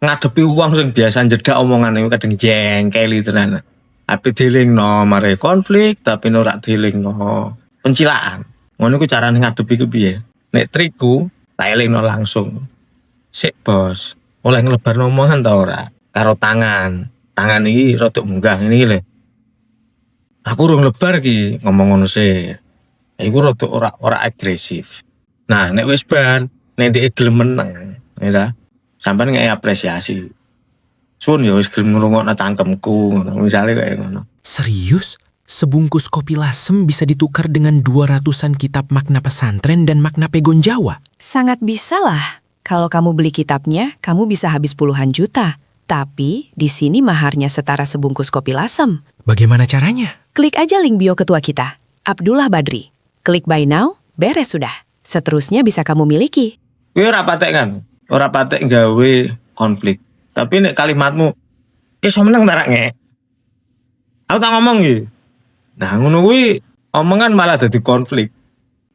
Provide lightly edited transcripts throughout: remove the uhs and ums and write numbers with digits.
ngadepi wong sing biasa jedak omongan iku kadang jengkeli tenan. Ape dilingno mare konflik tapi ora dilingno pencilaan. Ngono iku carane ngadepi ku piye? Nek triku tak elingno langsung. Sik bos, oleh nglebarno omongan ta ora? Karo tangan. Tangan iki rada munggah ngene iki lho. Aku urung lebar iki ngomong ngono sih. Iku rada ora agresif. Nah, nek wis bar, nek dhek gelem meneng, ya sampean ngek apresiasi. Sun ya wis gelem ngrungokno cangkemku, misale kayak ngono. Serius? Sebungkus kopi lasem bisa ditukar dengan 200-an kitab makna pesantren dan makna pegon Jawa? Sangat bisa lah. Kalau kamu beli kitabnya, kamu bisa habis puluhan juta. Tapi di sini maharnya setara sebungkus kopi lasem. Bagaimana caranya? Klik aja link bio ketua kita, Abdullah Badri. Klik buy now, beres sudah. Seterusnya bisa kamu miliki. Kuwi ora patek kan? Ora patek gawe konflik. Tapi nek kalimatmu iso meneng ta ngek. Aku tak ngomong iki. Nah, ngono kuwi omongan malah dadi konflik.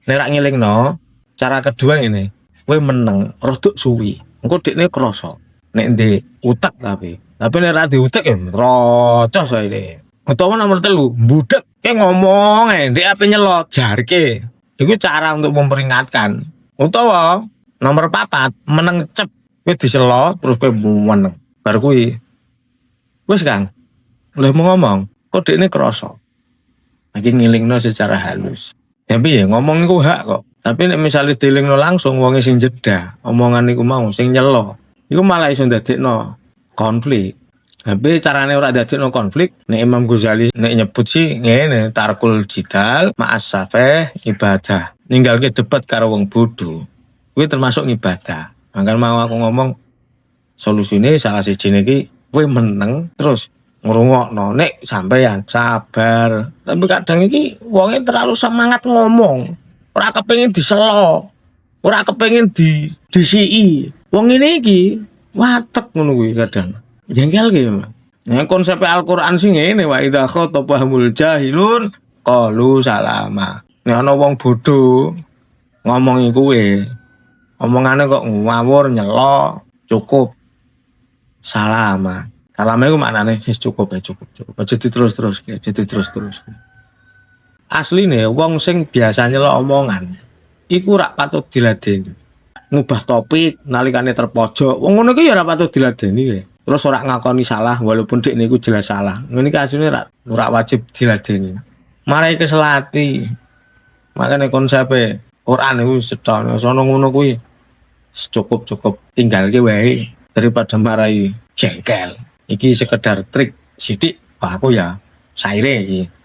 Nek rak ngelingno, cara kedua ngene. Kowe meneng rodok suwi. Engko dekne krasa. Nek ndek utek tapi nek ra diutek ya rocos ae. Utawa nomor 3, budek ke ngomong ndek ape nyelot jarke. Iku cara untuk memperingatkan. Utawa nomor 4, meneng cep. Kowe diselot terus kowe meneng. Bar kuwi wis Kang. Oleh mau ngomong, kok dekne krasa. Lagi ngilingno secara halus. Tapi ya ngomong iku hak kok. Tapi nek misale dilingno langsung wong sing jeda, omongan iku mau sing nyelo, iku malah iso ndadekno konflik. Tapi carane ora ndadekno konflik, nek Imam Ghazali nek nyebut sih ngene, tarkul jidal ma'as safeh ibadah. Ninggalke debat karo wong bodho. Kuwi termasuk ibadah. Mangkan mau aku ngomong solusine salah sijine iki kowe meneng terus ngrungokno nek sampeyan sabar. Tapi kadang iki wonge terlalu semangat ngomong. Ora kepengin diselo. Ora kepengin disiki. Wong ngene iki watek ngono kuwi kadang. Jengkel ki. Nah, konsep Al-Qur'an sing ngene wa idza khatabahumul jahilun qalu salama. Nek ana wong bodho ngomongi kuwe. Omongane kok ngawur nyelo, cukup. Salama. Salama iku maknane wis cukup. Aja diterus-terus. Asline wong sing biasa nyelok omongan iku rak patut diladeni. Ngubah topik nalikane terpojok. Wong ngono iki ya ora patut diladeni kowe. Terus ora ngakoni salah walaupun dik niku jelas salah. Ngene iki asline ora wajib diladeni. Marai keselati. Makane konsepe Quran iku sedone sono ngono kuwi. Cukup tinggalke wae daripada marai jengkel. Iki sekedar trik sithik aku ya saire iki.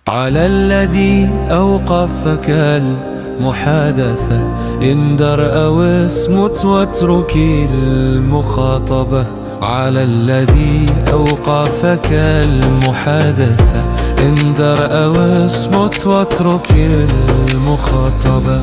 على الذي أوقفك المحادثة اندر أو اسمت واترك المخاطبة على الذي أوقفك المحادثة اندر أو اسمت واترك المخاطبة